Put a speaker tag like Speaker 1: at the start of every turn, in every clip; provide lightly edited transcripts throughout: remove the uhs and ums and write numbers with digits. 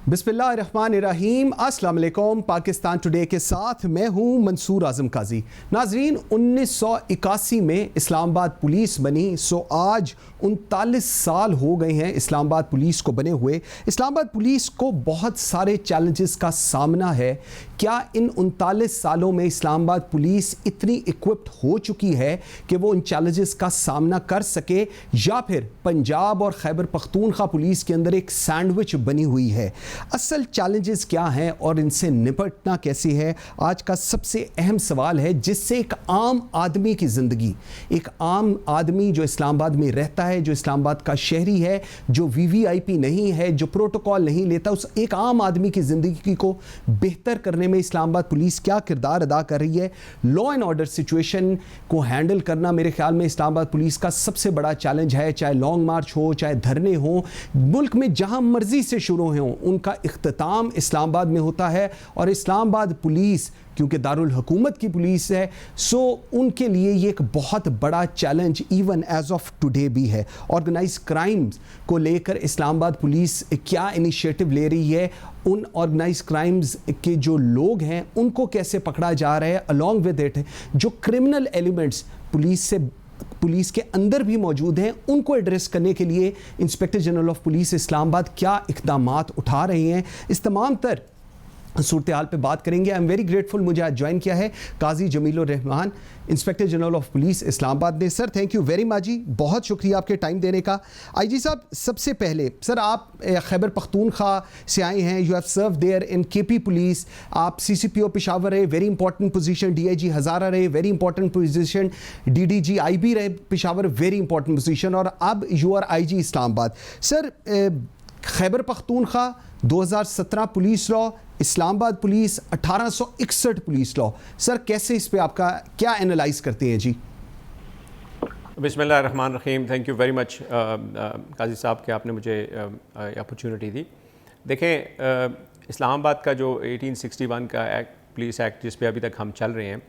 Speaker 1: बिस्मिल्लाहिर्रहमानिर्रहीम, अस्सलाम वालेकुम। पाकिस्तान टुडे के साथ मैं हूं मंसूर आजम काजी। नाजरीन, 1981 में इस्लामाबाद पुलिस बनी, सो आज 39 साल हो गए हैं इस्लामाबाद पुलिस को बने हुए। इस्लामाबाद पुलिस को बहुत सारे चैलेंजेस का सामना है। क्या इन 39 सालों में इस्लामाबाद पुलिस इतनी इक्विप्ड हो चुकी है कि वो इन चैलेंजेस का सामना कर सके, या फिर पंजाब और खैबर पख्तूनख्वा पुलिस के अंदर एक सैंडविच बनी हुई है? असल चैलेंजेस क्या हैं और इनसे निपटना कैसे है, आज का सबसे अहम सवाल है, जिससे एक आम आदमी की ज़िंदगी, एक आम आदमी जो इस्लामाबाद में रहता है, जो इस्लामाबाद का शहरी है, जो वीवीआईपी नहीं है, जो प्रोटोकॉल नहीं लेता, उस एक आम आदमी की ज़िंदगी को बेहतर करने में इस्लामाबाद पुलिस क्या किरदार अदा कर रही है। लॉ एंड ऑर्डर सिचुएशन को हैंडल करना मेरे ख्याल में इस्लामाबाद पुलिस का सबसे बड़ा चैलेंज है। चाहे लॉन्ग मार्च हो, चाहे धरने हो, मुल्क में जहां मर्जी से शुरू हों, उनका इख्तिताम इस्लामाबाद में होता है। और इस्लामाबाद पुलिस क्योंकि दारुल हुकूमत की पुलिस है, सो उनके लिए ये एक बहुत बड़ा challenge even as of today भी है। ऑर्गेनाइज क्राइम्स को लेकर इस्लामाबाद पुलिस क्या इनिशिएटिव ले रही है, उन ऑर्गेनाइज क्राइम्स के जो लोग हैं उनको कैसे पकड़ा जा रहा है, अलॉन्ग विद इट जो क्रिमिनल एलिमेंट्स पुलिस के अंदर भी मौजूद हैं, उनको एड्रेस करने के लिए inspector general of police Islamabad क्या इक़दामात उठा रहे हैं, इस तमाम तर सूरत हाल पर बात करेंगे। आई एम वेरी ग्रेटफुल, मुझे आज ज्वाइन किया है Qazi Jamilur Rehman, inspector general of police Islamabad ने। Sir thank you very much जी, बहुत शुक्रिया आपके टाइम देने का। आईजी साहब, सबसे पहले सर आप खैबर पख्तूनख्वा से आए हैं, you have serve there in KP police, आप सीसीपीओ पेशावर रहे, very important position, DIG Hazara रहे, very important position, DDG IB रहे पेशावर, वेरी इंपॉर्टेंट पोजीशन, और अब you are IG Islamabad. Sir Khyber Pakhtunkhwa 2017 police law, Islamabad police 1861 police law, sir कैसे इस पे आपका क्या एनालाइज करते हैं जी?
Speaker 2: बिस्मिल्लाहिर्रहमानिर्रहीम, थैंक यू वेरी मच काजी साहब कि आपने मुझे अपॉर्चुनिटी दी। देखें, इस्लामाबाद का जो 1861 का एक्ट, पुलिस एक्ट, जिस पे अभी तक हम चल रहे हैं,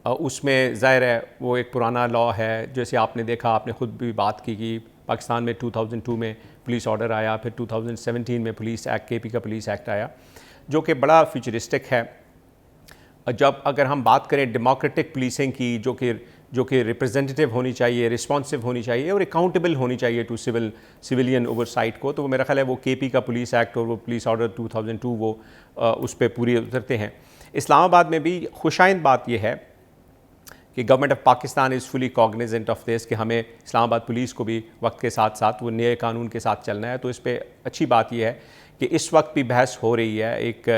Speaker 2: उसमें ज़ाहिर है वो एक पुराना लॉ है। जैसे आपने देखा, आपने ख़ुद भी बात की कि पाकिस्तान में 2002 में पुलिस ऑर्डर आया, फिर 2017 में पुलिस एक्ट, केपी का पुलिस एक्ट आया, जो कि बड़ा फ्यूचरिस्टिक है। जब अगर हम बात करें डेमोक्रेटिक पुलिसिंग की, जो कि रिप्रेजेंटेटिव होनी चाहिए, रिस्पॉन्सिव होनी चाहिए और अकाउंटेबल होनी चाहिए टू सिविलियन ओवरसाइट को, तो मेरा ख्याल है वो केपी का पुलिस एक्ट और वो पुलिस ऑर्डर 2002 वो उस पर पूरी उतरते हैं। इस्लामाबाद में भी खुशाइंद बात यह है कि government of Pakistan is fully Cognizant of this कि हमें इस्लामाबाद पुलिस को भी वक्त के साथ साथ वो नए कानून के साथ चलना है। तो इस पर अच्छी बात यह है कि इस वक्त भी बहस हो रही है। एक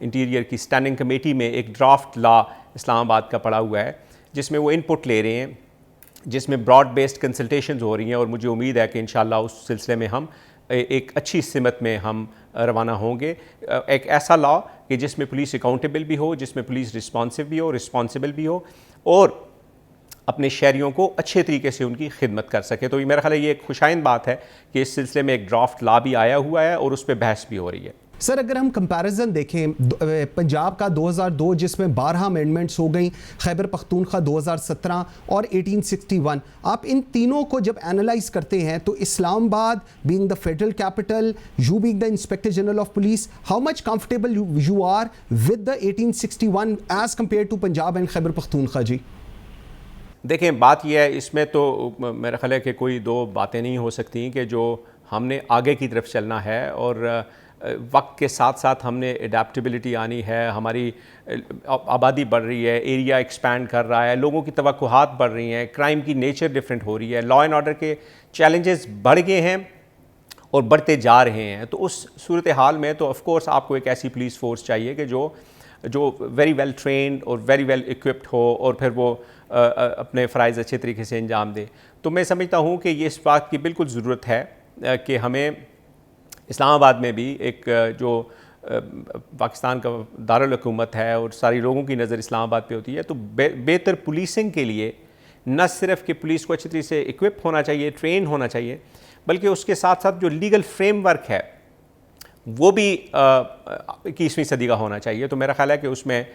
Speaker 2: इंटीरियर की स्टैंडिंग कमेटी में एक ड्राफ्ट लॉ इस्लामाबाद का पड़ा हुआ है, जिसमें वो इनपुट ले रहे हैं, जिसमें ब्रॉड बेस्ड कंसल्टेशंस हो रही हैं, और मुझे उम्मीद है कि इंशाल्लाह उस सिलसिले में हम एक अच्छी सिमत में हम रवाना होंगे। एक ऐसा लॉ कि जिसमें पुलिस अकाउंटेबल भी हो, जिसमें पुलिस रिस्पॉन्सिव भी हो, रिस्पॉन्सिबल भी हो, और अपने शहरियों को अच्छे तरीके से उनकी खिदमत कर सके। तो ये मेरा ख्याल है ये एक खुशाइंद बात है कि इस सिलसिले में एक ड्राफ्ट लॉ भी आया हुआ है और उस पर बहस भी हो रही है।
Speaker 1: सर अगर हम कंपैरिजन देखें, पंजाब का 2002 जिसमें 12 अमेंडमेंट्स हो गई, खैबर पख्तूनख्वा 2017 और 1861, आप इन तीनों को जब एनालाइज करते हैं तो Islamabad being the federal capital, you being the inspector general of police, how much comfortable you are with the 1861 as compare to Punjab and Khyber Pakhtunkhwa जी?
Speaker 2: देखें, बात यह है, इसमें तो मेरा ख्याल है कि कोई दो बातें नहीं हो सकती कि जो हमने आगे की तरफ चलना है और वक्त के साथ साथ हमने एडेप्टेबिलिटी आनी है। हमारी आबादी बढ़ रही है, एरिया एक्सपैंड कर रहा है, लोगों की तवक्कुहात बढ़ रही हैं, क्राइम की नेचर डिफरेंट हो रही है, लॉ एंड ऑर्डर के चैलेंजेस बढ़ गए हैं और बढ़ते जा रहे हैं। तो उस सूरत हाल में तो ऑफ कोर्स आपको एक ऐसी पुलिस फोर्स चाहिए कि जो वेरी वेल ट्रेंड और वेरी वेल इक्विप्ड हो और फिर वो अपने फ़राइज़ अच्छे तरीके से अंजाम दे। तो मैं समझता हूँ कि ये इस बात की बिल्कुल ज़रूरत है कि हमें इस्लामाबाद में भी एक जो पाकिस्तान का दारुल हुकूमत है और सारी लोगों की नज़र इस्लामाबाद पे होती है, तो बेहतर पुलिसिंग के लिए न सिर्फ कि पुलिस को अच्छी तरीके से इक्विप होना चाहिए, ट्रेन होना चाहिए, बल्कि उसके साथ साथ जो लीगल फ्रेमवर्क है वो भी 21वीं सदी का होना चाहिए। तो मेरा ख्याल है कि उसमें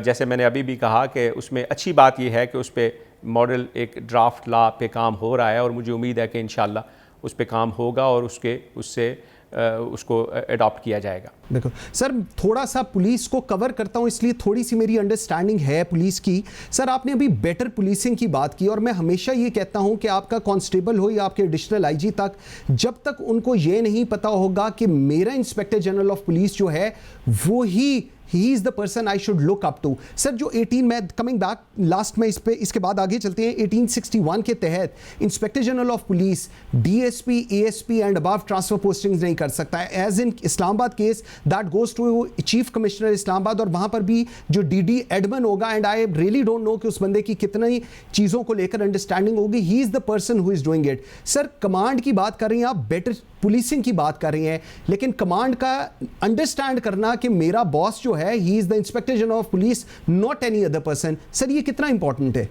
Speaker 2: जैसे मैंने अभी भी कहा कि उसमें अच्छी बात यह है कि उस पर मॉडल एक ड्राफ्ट लॉ पे काम हो रहा है और मुझे उम्मीद है कि इंशाल्लाह उस पर काम होगा और उससे उसको अडॉप्ट किया जाएगा।
Speaker 1: बिल्कुल सर, थोड़ा सा पुलिस को कवर करता हूं इसलिए थोड़ी सी मेरी अंडरस्टैंडिंग है पुलिस की। सर आपने अभी बेटर पुलिसिंग की बात की और मैं हमेशा ये कहता हूं कि आपका कांस्टेबल हो या आपके एडिशनल आईजी तक, जब तक उनको ये नहीं पता होगा कि मेरा इंस्पेक्टर जनरल ऑफ पुलिस जो है वो ही is the person I should look up to. Sir जो 18 में कमिंग बैक लास्ट में इसके बाद आगे चलते हैं, 1861 के तहत inspector general of police DSP ASP and above transfer postings नहीं कर सकता है। As in Islamabad case that goes to chief commissioner Islamabad, और वहां पर भी जो डीडी एडमन होगा, and I really don't know कि उस बंदे की कितनी चीज़ों को लेकर अंडरस्टैंडिंग होगी, he is the person who is doing it. Sir command की बात कर रही हैं आप, बेटर पुलिसिंग की बात कर रही हैं, लेकिन कमांड का अंडरस्टैंड करना कि मेरा बॉस जो है ही is the inspector general of police, not any other person, sir ये कितना इंपॉर्टेंट है?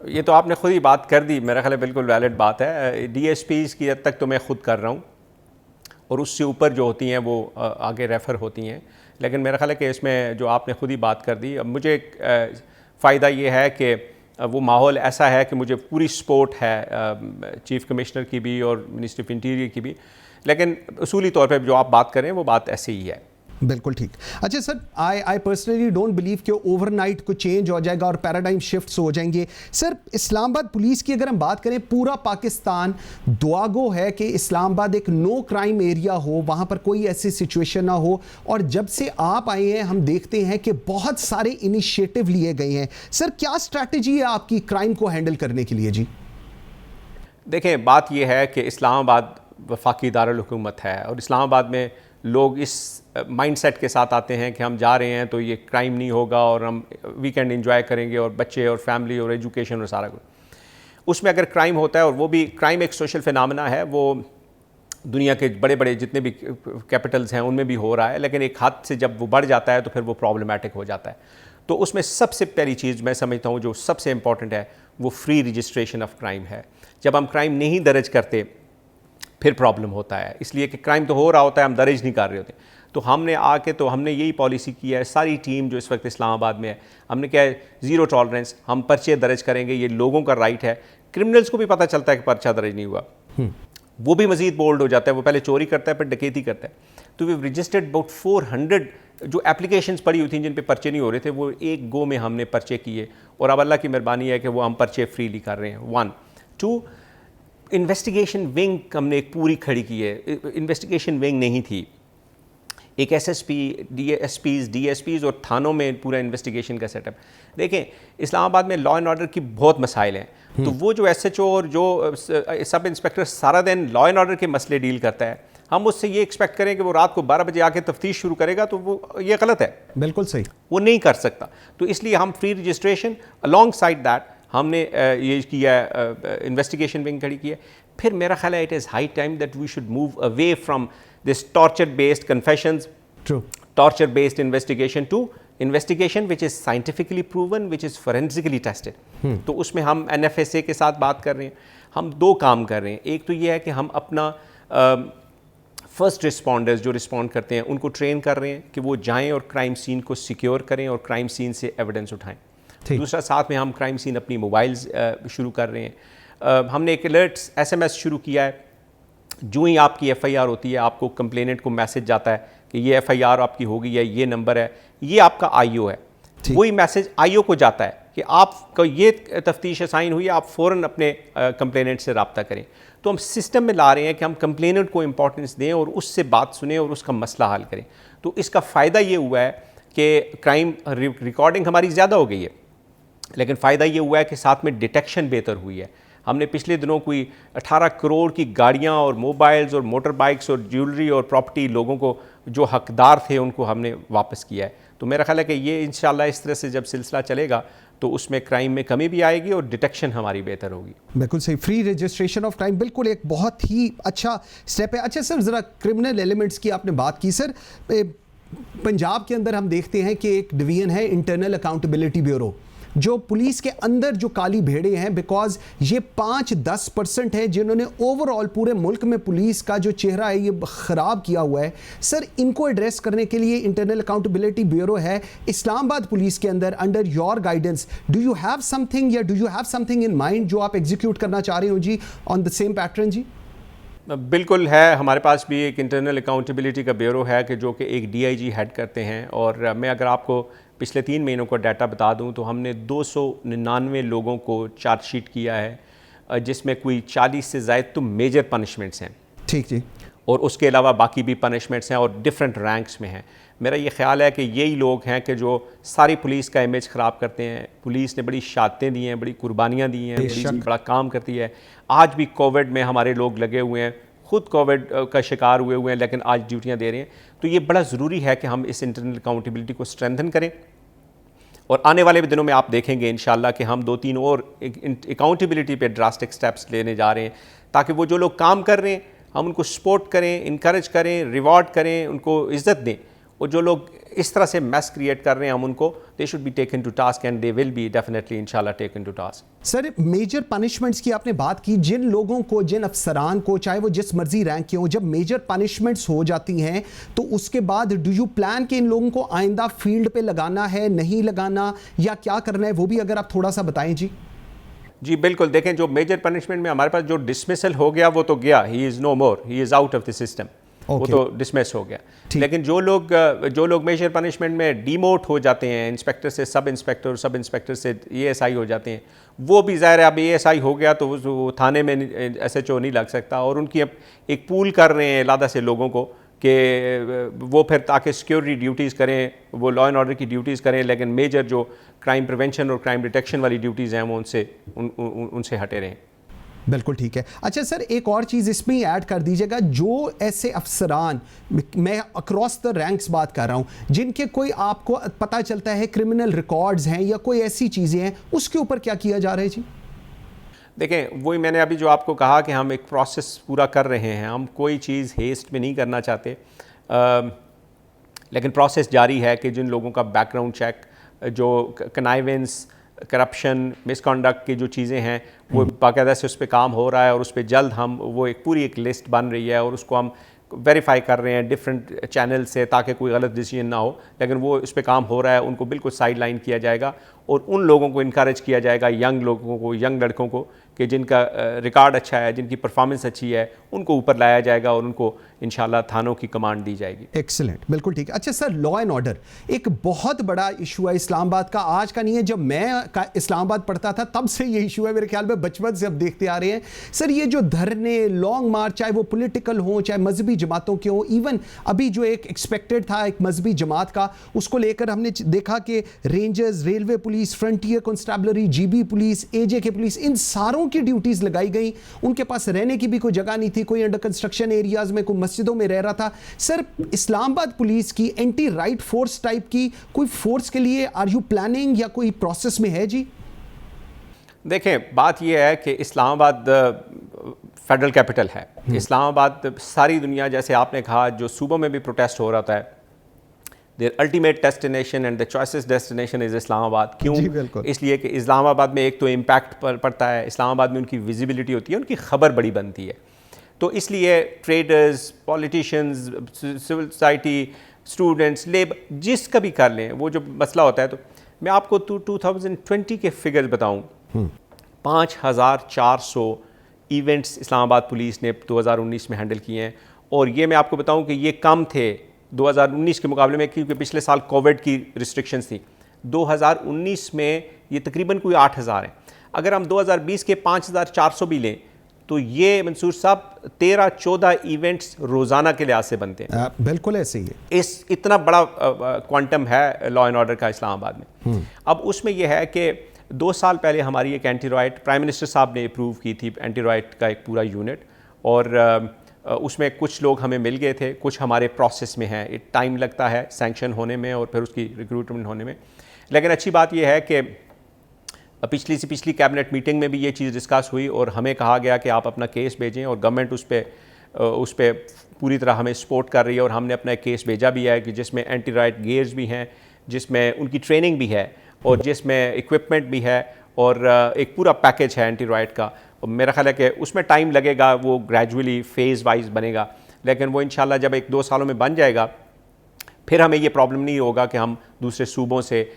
Speaker 2: ये तो आपने खुद ही बात कर दी, मेरा ख्याल है बिल्कुल वैलिड बात है। डीएसपीज की हद तक तो मैं खुद कर रहा हूँ और उससे ऊपर जो होती हैं वो आगे रेफ़र होती हैं, लेकिन मेरा ख्याल है कि इसमें जो आपने खुद ही बात कर दी, अब मुझे फ़ायदा ये है कि वो माहौल ऐसा है कि मुझे पूरी सपोर्ट है चीफ़ कमिश्नर की भी और मिनिस्ट्री ऑफ इंटीरियर की भी, लेकिन उसूली तौर पे जो आप बात करें वो बात ऐसे ही है।
Speaker 1: बिल्कुल ठीक। अच्छा sir, I personally don't believe कि ओवरनाइट को चेंज हो जाएगा और पैराडाइम शिफ्ट्स हो जाएंगे। सर इस्लामाबाद पुलिस की अगर हम बात करें, पूरा पाकिस्तान दुआगो है कि इस्लामाबाद एक नो क्राइम एरिया हो, वहाँ पर कोई ऐसी सिचुएशन ना हो, और जब से आप आए हैं हम देखते हैं कि बहुत सारे इनिशिएटिव लिए गए हैं। सर क्या स्ट्रैटेजी है आपकी क्राइम को हैंडल करने के लिए? जी
Speaker 2: देखें, बात यह है कि इस्लामाबाद वफाकी दारुल हुकूमत है और इस्लामाबाद में लोग इस माइंडसेट के साथ आते हैं कि हम जा रहे हैं तो ये क्राइम नहीं होगा और हम वीकेंड एंजॉय करेंगे और बच्चे और फैमिली और एजुकेशन और सारा कुछ। उसमें अगर क्राइम होता है, और वो भी क्राइम एक सोशल फिनोमेना है, वो दुनिया के बड़े बड़े जितने भी कैपिटल्स हैं उनमें भी हो रहा है, लेकिन एक हद से जब वो बढ़ जाता है तो फिर वो प्रॉब्लमेटिक हो जाता है। तो उसमें सबसे पहली चीज़ मैं समझता हूँ जो सबसे इंपॉर्टेंट है वो फ्री रजिस्ट्रेशन ऑफ क्राइम है। जब हम क्राइम नहीं दर्ज करते फिर प्रॉब्लम होता है, इसलिए कि क्राइम तो हो रहा होता है, हम दर्ज नहीं कर रहे होते। तो हमने आके तो हमने यही पॉलिसी की है, सारी टीम जो इस वक्त इस्लामाबाद में है, हमने क्या है, ज़ीरो टॉलरेंस, हम पर्चे दर्ज करेंगे, ये लोगों का राइट है। क्रिमिनल्स को भी पता चलता है कि पर्चा दर्ज नहीं हुआ, वो भी मज़ीद बोल्ड हो जाता है, वो पहले चोरी करता है फिर डकैती करता है। तो वी रजिस्टर्ड अबाउट 400 जो एप्लीकेशंस पड़ी हुई थी जिन पे पर्चे नहीं हो रहे थे, वो एक गो में हमने पर्चे किए, और अब अल्लाह की मेहरबानी है कि वो हम पर्चे फ्रीली कर रहे हैं। 1 2 इन्वेस्टिगेशन विंग हमने एक पूरी खड़ी की है। इन्वेस्टिगेशन विंग नहीं थी, एक एसएसपी, डीएसपीज और थानों में पूरा इन्वेस्टिगेशन का सेटअप। देखें, इस्लामाबाद में लॉ एंड ऑर्डर की बहुत मसाइल हैं, तो वो जो एसएचओ और जो सब इंस्पेक्टर सारा दिन लॉ एंड ऑर्डर के मसले डील करता है, हम उससे ये एक्सपेक्ट करें कि वो रात को 12 बजे आके तफ्तीश शुरू करेगा, तो वो ये गलत है।
Speaker 1: बिल्कुल सही, वो
Speaker 2: नहीं कर सकता। तो इसलिए हम free registration along side that हमने ये किया, इन्वेस्टिगेशन विंग खड़ी की है। फिर मेरा ख्याल है it is high time that we should move away from this torture based confessions,
Speaker 1: true,
Speaker 2: torture based investigation to investigation which is scientifically proven, which is forensically tested. तो उसमें हम NFSA के साथ बात कर रहे हैं, हम 2 काम कर रहे हैं। एक तो ये है कि हम अपना फर्स्ट रिस्पॉन्डर्स जो रिस्पॉन्ड करते हैं उनको ट्रेन कर रहे हैं कि वो जाएं और क्राइम सीन को सिक्योर करें और क्राइम सीन से एविडेंस उठाएं। दूसरा, साथ में हम क्राइम सीन अपनी मोबाइल्स शुरू कर रहे हैं। हमने एक अलर्ट्स SMS शुरू किया है, जो ही आपकी FIR होती है आपको कंप्लेनेंट को मैसेज जाता है कि ये FIR आपकी हो गई है, ये नंबर है, ये आपका IO है। वही मैसेज IO को जाता है कि आपको ये तफ्तीश असाइन हुई है, आप फ़ौरन अपने कंप्लेनेंट से रब्ता करें। तो हम सिस्टम में ला रहे हैं कि हम कंप्लेनेंट को इंपॉर्टेंस दें और उससे बात सुने और उसका मसला हल करें। तो इसका फ़ायदा ये हुआ है कि क्राइम रिकॉर्डिंग हमारी ज़्यादा हो गई है, लेकिन फ़ायदा ये हुआ है कि साथ में डिटेक्शन बेहतर हुई है। हमने पिछले दिनों कोई 18 करोड़ की गाड़ियां और मोबाइल्स और मोटर बाइक्स और ज्वेलरी और प्रॉपर्टी लोगों को जो हकदार थे उनको हमने वापस किया है। तो मेरा ख्याल है कि ये इंशाल्लाह इस तरह से जब सिलसिला चलेगा तो उसमें क्राइम में कमी भी आएगी और डिटेक्शन हमारी बेहतर होगी।
Speaker 1: बिल्कुल सही, फ्री रजिस्ट्रेशन ऑफ क्राइम बिल्कुल एक बहुत ही अच्छा स्टेप है। अच्छा सर, ज़रा क्रिमिनल एलिमेंट्स की आपने बात की। सर पंजाब के अंदर हम देखते हैं कि एक डिवीजन है इंटरनल अकाउंटेबिलिटी ब्यूरो, जो पुलिस के अंदर जो काली भेड़े हैं, बिकॉज ये 5-10% है जिन्होंने ओवरऑल पूरे मुल्क में पुलिस का जो चेहरा है ये ख़राब किया हुआ है। सर इनको एड्रेस करने के लिए इंटरनल अकाउंटेबिलिटी ब्यूरो है इस्लामाबाद पुलिस के अंदर, under your guidance do you have something या do you have something in mind जो आप एग्जीक्यूट करना चाह रहे हो जी ऑन द सेम पैटर्न? जी
Speaker 2: बिल्कुल है, हमारे पास भी एक इंटरनल अकाउंटेबिलिटी का ब्यूरो है कि जो कि एक डीआईजी हेड करते हैं। और मैं अगर आपको पिछले 3 महीनों का डाटा बता दूं तो हमने 299 लोगों को चार्जशीट किया है, जिसमें कोई 40 से ज़ायद तो मेजर पनिशमेंट्स हैं।
Speaker 1: ठीक जी।
Speaker 2: और उसके अलावा बाकी भी पनिशमेंट्स हैं और डिफरेंट रैंक्स में हैं। मेरा ये ख्याल है कि यही लोग हैं कि जो सारी पुलिस का इमेज ख़राब करते हैं। पुलिस ने बड़ी शहादतें दी हैं, बड़ी कुर्बानियाँ दी हैं, पुलिस बड़ा काम करती है। आज भी कोविड में हमारे लोग लगे हुए हैं, खुद कोविड का शिकार हुए हैं, लेकिन आज ड्यूटियाँ दे रहे हैं। तो ये बड़ा ज़रूरी है कि हम इस इंटरनल अकाउंटेबिलिटी को स्ट्रेंथन करें। और आने वाले दिनों में आप देखेंगे इंशाल्लाह कि हम 2-3 और अकाउंटेबिलिटी पे ड्रास्टिक स्टेप्स लेने जा रहे हैं, ताकि वो जो लोग काम कर रहे हैं हम उनको सपोर्ट करें, इनकरेज करें, रिवॉर्ड करें, उनको इज़्ज़त दें। और जो लोग इस तरह से मैस क्रिएट कर रहे हैं हम उनको, they should be taken to task and they will be definitely इंशाल्लाह taken to task.
Speaker 1: Sir, major punishments की आपने बात की। जिन लोगों को, जिन अफसरान को, चाहे वो जिस मर्जी रैंक के हो, जब मेजर पनिशमेंट्स हो जाती हैं तो उसके बाद डू यू प्लान कि इन लोगों को आइंदा फील्ड पे लगाना है, नहीं लगाना, या क्या करना है, वो भी अगर आप थोड़ा सा बताएं जी।
Speaker 2: जी बिल्कुल, देखें जो मेजर पनिशमेंट में हमारे पास जो डिसमिसल हो गया वो तो गया, he is no more, he is out of the system, वो तो डिसमिस हो गया। लेकिन जो लोग मेजर पनिशमेंट में डीमोट हो जाते हैं, इंस्पेक्टर से सब इंस्पेक्टर, सब इंस्पेक्टर से एएसआई हो जाते हैं, वो भी ज़ाहिर है अब एएसआई हो गया तो वो थाने में एसएचओ नहीं लग सकता। और उनकी अब एक पूल कर रहे हैं लादा से लोगों को कि वो फिर ताकि सिक्योरिटी ड्यूटीज़ करें, वो लॉ एंड ऑर्डर की ड्यूटीज़ करें, लेकिन मेजर जो क्राइम प्रिवेंशन और क्राइम डिटेक्शन वाली ड्यूटीज़ हैं वो उनसे हटे रहें।
Speaker 1: बिल्कुल ठीक है। अच्छा सर, एक और चीज़ इसमें ही ऐड कर दीजिएगा, जो ऐसे अफसरान, मैं अक्रॉस द रैंक्स बात कर रहा हूँ, जिनके कोई आपको पता चलता है क्रिमिनल रिकॉर्ड्स हैं या कोई ऐसी चीज़ें हैं, उसके ऊपर क्या किया जा रहा है जी?
Speaker 2: देखें, वही मैंने अभी जो आपको कहा कि हम एक प्रोसेस पूरा कर रहे हैं, हम कोई चीज़ हेस्ट में नहीं करना चाहते, लेकिन प्रोसेस जारी है कि जिन लोगों का बैकग्राउंड चेक, जो कनाइवेंस, करप्शन, मिसकॉन्डक्ट की जो चीज़ें हैं वो बाकायदा से उस पर काम हो रहा है। और उस पर जल्द हम वो एक पूरी एक लिस्ट बन रही है और उसको हम वेरीफाई कर रहे हैं डिफरेंट चैनल से, ताकि कोई गलत डिसीजन ना हो। लेकिन वो उस पर काम हो रहा है, उनको बिल्कुल साइड लाइन किया जाएगा और उन लोगों को इनकरेज किया जाएगा, यंग लोगों को, यंग लड़कों को, कि जिनका रिकॉर्ड अच्छा है, जिनकी परफॉर्मेंस अच्छी है, उनको ऊपर लाया जाएगा और उनको इंशाल्लाह थानों की कमांड दी जाएगी।
Speaker 1: एक्सीलेंट, बिल्कुल ठीक है। अच्छा सर, लॉ एंड ऑर्डर एक बहुत बड़ा इशू है इस्लामाबाद का, आज का नहीं है। जब मैं इस्लामाबाद पढ़ता था तब से ये इशू है, मेरे ख्याल में बचपन से अब देखते आ रहे हैं। सर, ये जो धरने, लॉन्ग मार्च, चाहे वो पॉलिटिकल हो, चाहे मजहबी जमातों के हो, इवन अभी जो एक एक्सपेक्टेड था एक मजहबी जमात का, उसको लेकर हमने देखा कि rangers, railway police, frontier constabulary, GB police, AJK police, इन सारों की ड्यूटीज लगाई गई। उनके पास रहने की भी कोई जगह नहीं थी, कोई अंडर कंस्ट्रक्शन एरियाज में, कोई मस्जिदों में रह रहा था। सर, इस्लामाबाद पुलिस की एंटी राइट फोर्स टाइप की कोई फोर्स के लिए आर यू प्लानिंग या कोई प्रोसेस में है जी?
Speaker 2: देखें, बात यह है कि इस्लामाबाद फेडरल कैपिटल है। इस्लामाबाद सारी दुनिया, जैसे आपने कहा, जो सूबों में भी प्रोटेस्ट हो रहा था, their ultimate destination and the choices destination is Islamabad. क्यों? इसलिए कि इस्लामाबाद में एक तो इम्पैक्ट पड़ता है, इस्लामाबाद में उनकी विजिबिलिटी होती है, उनकी खबर बड़ी बनती है। तो इसलिए traders, politicians, civil society, students, labour, जिसका भी कर लें, वो जो मसला होता है। तो मैं आपको 2020 के फिगर्स बताऊँ, 5400 इवेंट्स इस्लामाबाद पुलिस ने 2019 में हैंडल किए हैं। और ये मैं आपको बताऊं कि ये कम थे 2019 के मुकाबले में, क्योंकि पिछले साल कोविड की रिस्ट्रिक्शंस थी। 2019 में ये तकरीबन कोई 8000 हैं। अगर हम 2020 के 5400 भी लें तो ये मंसूर साहब 13-14 इवेंट्स रोज़ाना के लिहाज से बनते हैं।
Speaker 1: बिल्कुल ऐसे ही है।
Speaker 2: इतना बड़ा क्वांटम है लॉ एंड ऑर्डर का इस्लामाबाद में। अब उसमें यह है कि 2 साल पहले हमारी एक एंटी राइट, प्राइम मिनिस्टर साहब ने अप्रूव की थी एंटी राइट का एक पूरा यूनिट, और उसमें कुछ लोग हमें मिल गए थे, कुछ हमारे प्रोसेस में हैं। टाइम लगता है सैंक्शन होने में और फिर उसकी रिक्रूटमेंट होने में। लेकिन अच्छी बात यह है कि पिछली से पिछली कैबिनेट मीटिंग में भी ये चीज़ डिस्कस हुई और हमें कहा गया कि आप अपना केस भेजें, और गवर्नमेंट उस पर पूरी तरह हमें सपोर्ट कर रही है। और हमने अपना एक केस भेजा भी है कि जिसमें एंटी राइट गियर्स भी हैं, जिसमें उनकी ट्रेनिंग भी है और जिसमें इक्विपमेंट भी है, और एक पूरा पैकेज है एंटी राइट का। और मेरा ख्याल है कि उसमें टाइम लगेगा, वो ग्रेजुअली फेज़ वाइज बनेगा, लेकिन वो इंशाल्लाह जब 1-2 सालों में बन जाएगा, फिर हमें ये प्रॉब्लम नहीं होगा कि हम दूसरे सूबों से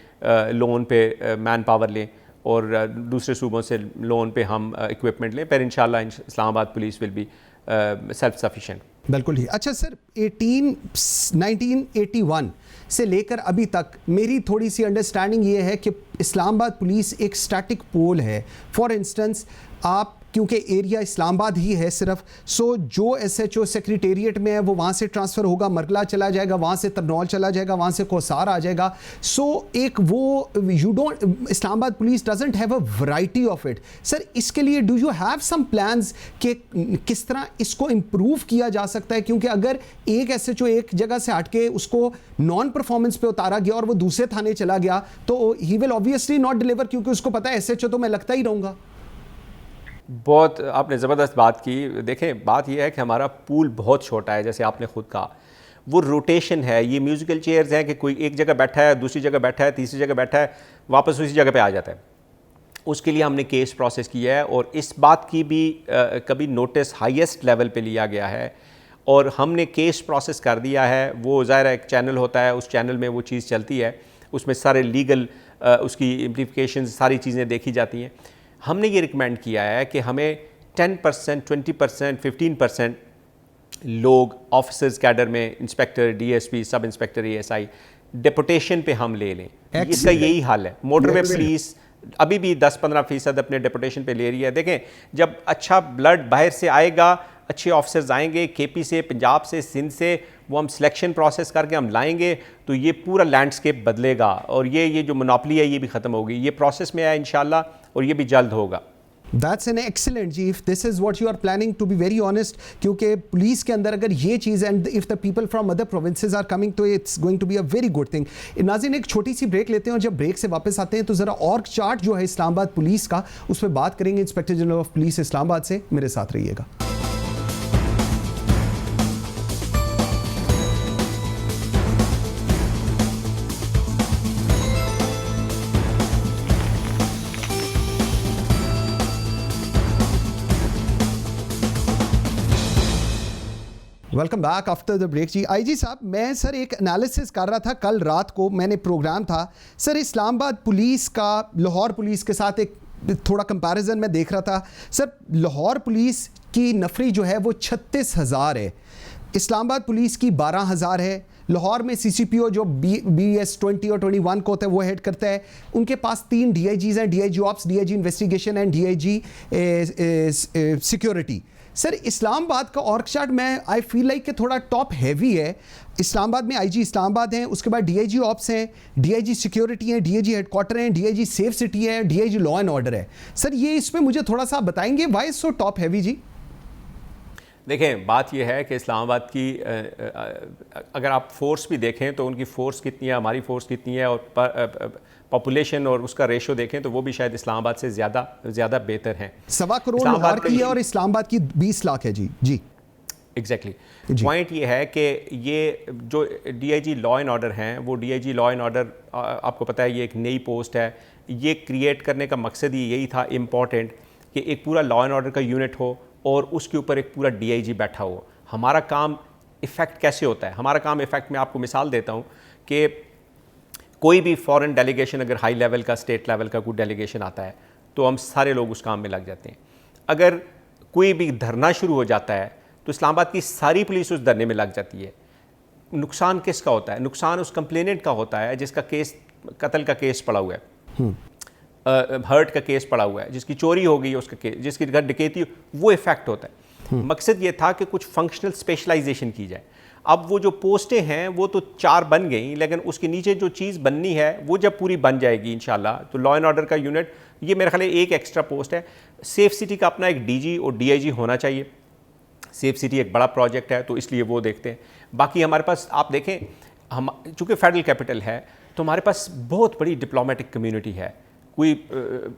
Speaker 2: लोन पे मैन पावर लें और दूसरे सूबों से लोन पे हम इक्विपमेंट लें। फिर इंशाल्लाह Islamabad police will be self sufficient.
Speaker 1: बिल्कुल ही। अच्छा सर, 1981 से लेकर अभी तक मेरी थोड़ी सी अंडरस्टैंडिंग ये है कि इस्लामाबाद पुलिस एक स्टैटिक पोल है। फॉर इंस्टेंस आप, क्योंकि एरिया इस्लामाबाद ही है सिर्फ, सो जो SHO सेक्रेटेरिएट में है वो वहाँ से ट्रांसफ़र होगा, मरगला चला जाएगा, वहाँ से तरनौल चला जाएगा, वहाँ से कोसार आ जाएगा। सो एक वो you don't, Islamabad police doesn't have a variety of it. Sir इसके लिए do you have some plans कि किस तरह इसको इम्प्रूव किया जा सकता है? क्योंकि अगर एक SHO एक जगह से हट के उसको नॉन परफॉर्मेंस पे उतारा गया और वो दूसरे थाने चला गया तो he will obviously not deliver, क्योंकि उसको पता है SHO तो मैं लगता ही रहूँगा।
Speaker 2: बहुत आपने ज़बरदस्त बात की। देखें, बात यह है कि हमारा पूल बहुत छोटा है, जैसे आपने खुद कहा, वो रोटेशन है। ये म्यूज़िकल चेयर्स हैं कि कोई एक जगह बैठा है, दूसरी जगह बैठा है, तीसरी जगह बैठा है, वापस उसी जगह पे आ जाता है। उसके लिए हमने केस प्रोसेस किया है और इस बात की भी कभी नोटिस हाईएस्ट लेवल पे लिया गया है और हमने केस प्रोसेस कर दिया है। वो ज़ाहिर एक चैनल होता है, उस चैनल में वो चीज़ चलती है, उसमें सारे लीगल उसकी इम्प्लीकेशंस सारी चीज़ें देखी जाती हैं। हमने ये रिकमेंड किया है कि हमें 10%, 20%, 15% लोग ऑफिसर्स कैडर में, inspector, DSP, sub inspector, ASI deputation पे हम ले लें। इसका यही हाल है। मोटरवे पुलिस अभी भी 10-15% अपने डेपुटेशन पे ले रही है। देखें, जब अच्छा ब्लड बाहर से आएगा, अच्छे ऑफिसर्स आएंगे KP से, पंजाब से, सिंध से, वो हम सिलेक्शन प्रोसेस करके हम लाएंगे तो ये पूरा लैंडस्केप बदलेगा और ये जो मोनोपोली है ये भी ख़त्म होगी। ये प्रोसेस में है इंशाल्लाह और ये भी जल्द होगा।
Speaker 1: That's an excellent, जी। If this is what you are planning, to be very honest, क्योंकि पुलिस के अंदर अगर ये चीज़, and if the people from other provinces are coming to it's going to be a very good thing। नाज़रीन, एक छोटी सी break लेते हैं और जब ब्रेक से वापस आते हैं तो ज़रा ऑर्ग चार्ट जो है इस्लामाबाद पुलिस का, उस पर बात करेंगे inspector general of police Islamabad से। मेरे साथ रहिएगा। Welcome back after the break. जी IG साहब, मैं सर एक एनालिसिस कर रहा था, कल रात को मैंने प्रोग्राम था सर, इस्लामाबाद पुलिस का लाहौर पुलिस के साथ एक थोड़ा कंपैरिजन मैं देख रहा था। सर लाहौर पुलिस की नफरी जो है वो 36,000 है, इस्लामाबाद पुलिस की 12,000 है। लाहौर में CCPO जो BS 20 और 21 को होता है वो हेड करता है। उनके पास 3 DIGs हैं, DIG ops, DIG investigation and DIG security. Sir Islamabad का ऑर्ग चार्ट मैं आई फील लाइक कि थोड़ा टॉप हैवी है। इस्लामाबाद में IG इस्लामाबाद हैं, उसके बाद DIG ऑप्स हैं, DIG सिक्योरिटी हैं, DIG हेडक्वार्टर हैं, DIG सेफ सिटी है, DIG लॉ एंड ऑर्डर है। सर ये इसमें मुझे थोड़ा सा बताएंगे वाई सो टॉप हैवी जी?
Speaker 2: देखें, बात यह है कि इस्लामाबाद की अगर आप फोर्स भी देखें तो उनकी फ़ोर्स कितनी है, हमारी फ़ोर्स कितनी है, और पॉपुलेशन और उसका रेशो देखें तो वो भी शायद इस्लामाबाद से ज़्यादा बेहतर हैं।
Speaker 1: 1.25 करोड़ लाहौर की है और इस्लामाबाद की 20 लाख है जी। जी
Speaker 2: एग्जैक्टली। पॉइंट ये है कि ये जो DIG लॉ एंड ऑर्डर हैं, वो DIG लॉ एंड ऑर्डर आपको पता है ये एक नई पोस्ट है। ये क्रिएट करने का मकसद ही यही था इम्पॉर्टेंट कि एक पूरा लॉ एंड ऑर्डर का यूनिट हो और उसके ऊपर एक पूरा DIG बैठा हो। हमारा काम इफ़ेक्ट कैसे होता है? हमारा काम इफ़ेक्ट में आपको मिसाल देता हूँ कि कोई भी फॉरेन डेलीगेशन, अगर हाई लेवल का, स्टेट लेवल का कोई डेलीगेशन आता है तो हम सारे लोग उस काम में लग जाते हैं। अगर कोई भी धरना शुरू हो जाता है तो इस्लामाबाद की सारी पुलिस उस धरने में लग जाती है। नुकसान किसका होता है? नुकसान उस कंप्लेनेंट का होता है जिसका केस, कत्ल का केस पड़ा हुआ है, हर्ट का केस पड़ा हुआ है, जिसकी चोरी हो गई है उसका केस, जिसकी घर डकैती, वो इफेक्ट होता है। मकसद ये था कि कुछ फंक्शनल स्पेशलाइजेशन की जाए। अब वो जो पोस्टें हैं वो तो 4 बन गई, लेकिन उसके नीचे जो चीज़ बननी है वो जब पूरी बन जाएगी इंशाल्लाह तो लॉ एंड ऑर्डर का यूनिट, ये मेरे ख्याल एक एक्स्ट्रा पोस्ट है। सेफ सिटी का अपना एक DG और DIG होना चाहिए। सेफ सिटी एक बड़ा प्रोजेक्ट है तो इसलिए वो देखते हैं। बाकी हमारे पास आप देखें, हम चूँकि फेडरल कैपिटल है तो हमारे पास बहुत बड़ी डिप्लोमेटिक कम्युनिटी है। कोई